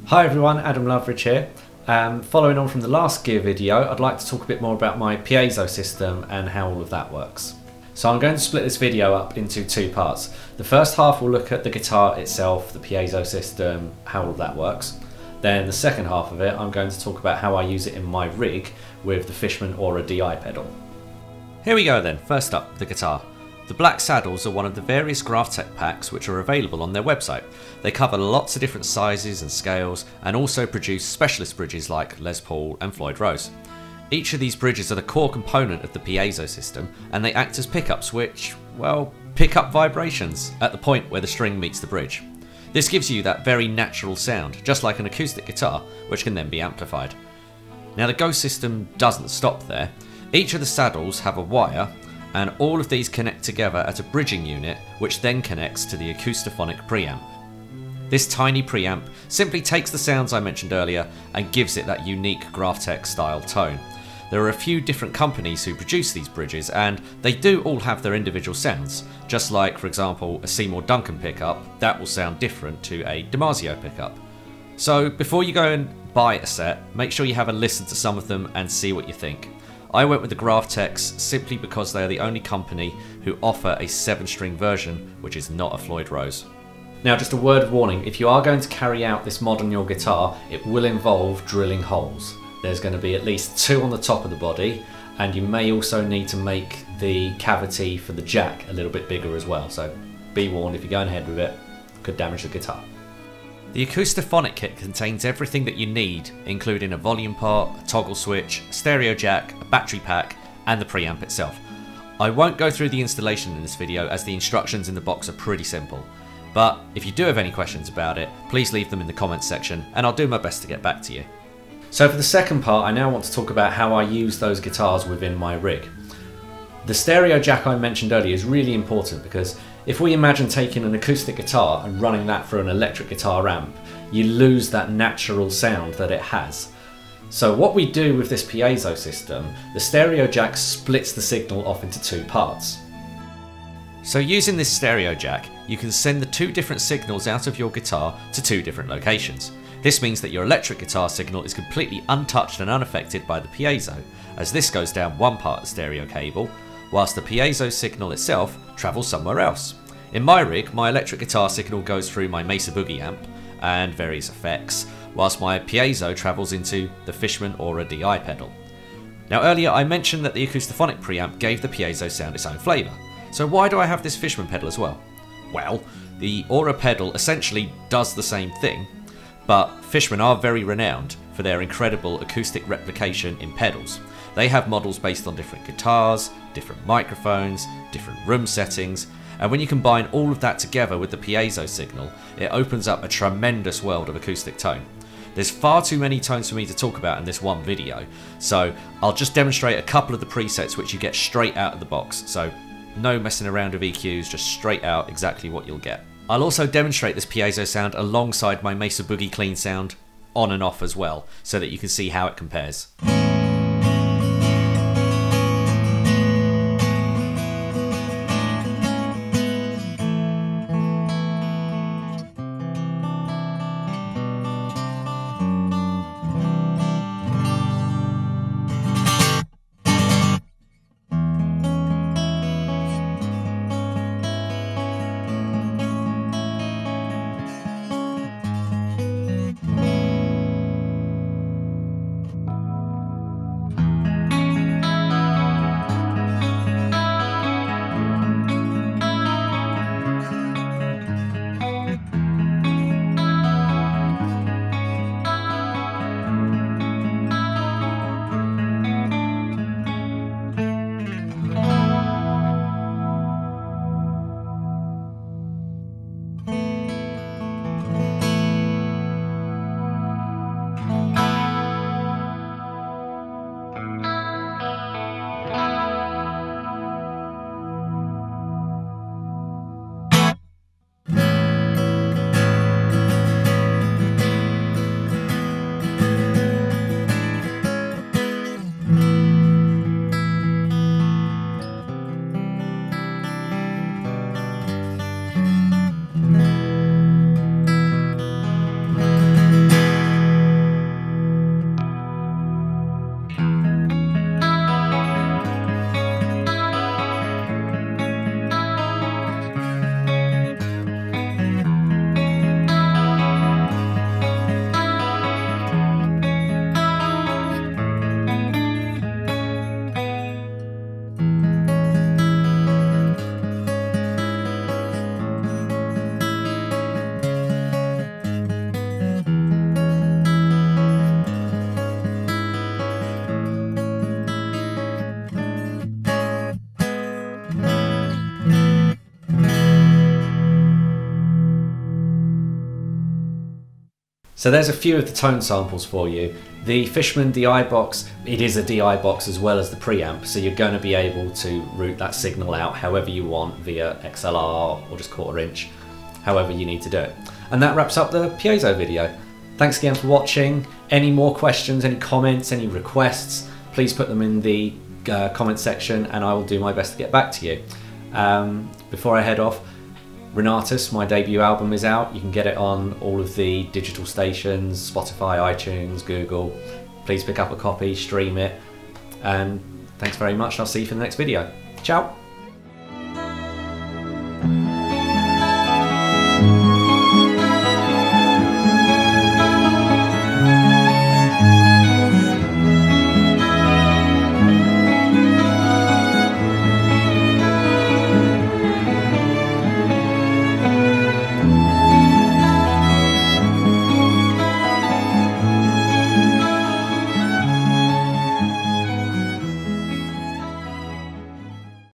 Hi everyone, Adam Loveridge here. Following on from the last gear video, I'd like to talk a bit more about my piezo system and how all of that works. So I'm going to split this video up into two parts. The first half will look at the guitar itself, the piezo system, how all of that works. Then the second half of it, I'm going to talk about how I use it in my rig with the Fishman Aura DI pedal. Here we go then, first up, the guitar. The black saddles are one of the various Graphtech packs which are available on their website. They cover lots of different sizes and scales and also produce specialist bridges like Les Paul and Floyd Rose. Each of these bridges are the core component of the piezo system and they act as pickups which, well, pick up vibrations at the point where the string meets the bridge. This gives you that very natural sound, just like an acoustic guitar, which can then be amplified. Now the Ghost system doesn't stop there. Each of the saddles have a wire and all of these connect together at a bridging unit which then connects to the acoustophonic preamp. This tiny preamp simply takes the sounds I mentioned earlier and gives it that unique Graphtech style tone. There are a few different companies who produce these bridges and they do all have their individual sounds, just like for example a Seymour Duncan pickup that will sound different to a DiMarzio pickup. So before you go and buy a set, make sure you have a listen to some of them and see what you think. I went with the Graphtechs simply because they are the only company who offer a 7-string version which is not a Floyd Rose. Now just a word of warning, if you are going to carry out this mod on your guitar, it will involve drilling holes. There's going to be at least 2 on the top of the body and you may also need to make the cavity for the jack a little bit bigger as well, so be warned if you're going ahead with it, it could damage the guitar. The acoustophonic kit contains everything that you need, including a volume pot, a toggle switch, a stereo jack, a battery pack, and the preamp itself. I won't go through the installation in this video as the instructions in the box are pretty simple, but if you do have any questions about it, please leave them in the comments section and I'll do my best to get back to you. So for the second part, I now want to talk about how I use those guitars within my rig. The stereo jack I mentioned earlier is really important because if we imagine taking an acoustic guitar and running that through an electric guitar amp, you lose that natural sound that it has. So what we do with this piezo system, the stereo jack splits the signal off into 2 parts. So using this stereo jack, you can send the 2 different signals out of your guitar to 2 different locations. This means that your electric guitar signal is completely untouched and unaffected by the piezo, as this goes down one part of the stereo cable, whilst the piezo signal itself travels somewhere else. In my rig, my electric guitar signal goes through my Mesa Boogie amp and various effects, whilst my piezo travels into the Fishman Aura DI pedal. Now earlier I mentioned that the acoustophonic preamp gave the piezo sound its own flavour, so why do I have this Fishman pedal as well? Well, the Aura pedal essentially does the same thing, but Fishman are very renowned for their incredible acoustic replication in pedals. They have models based on different guitars, different microphones, different room settings, and when you combine all of that together with the piezo signal, it opens up a tremendous world of acoustic tone. There's far too many tones for me to talk about in this one video, so I'll just demonstrate a couple of the presets which you get straight out of the box, so no messing around with EQs, just straight out exactly what you'll get. I'll also demonstrate this piezo sound alongside my Mesa Boogie clean sound on and off as well, so that you can see how it compares. So there's a few of the tone samples for you. The Fishman DI box, it is a DI box as well as the preamp, so you're going to be able to route that signal out however you want via XLR or just 1/4 inch, however you need to do it. And that wraps up the Piezo video. Thanks again for watching. Any more questions, any comments, any requests, please put them in the comment section and I will do my best to get back to you. Before I head off, Renatus, my debut album, is out. You can get it on all of the digital stations, Spotify, iTunes, Google. Please pick up a copy, stream it, and thanks very much. I'll see you for the next video. Ciao!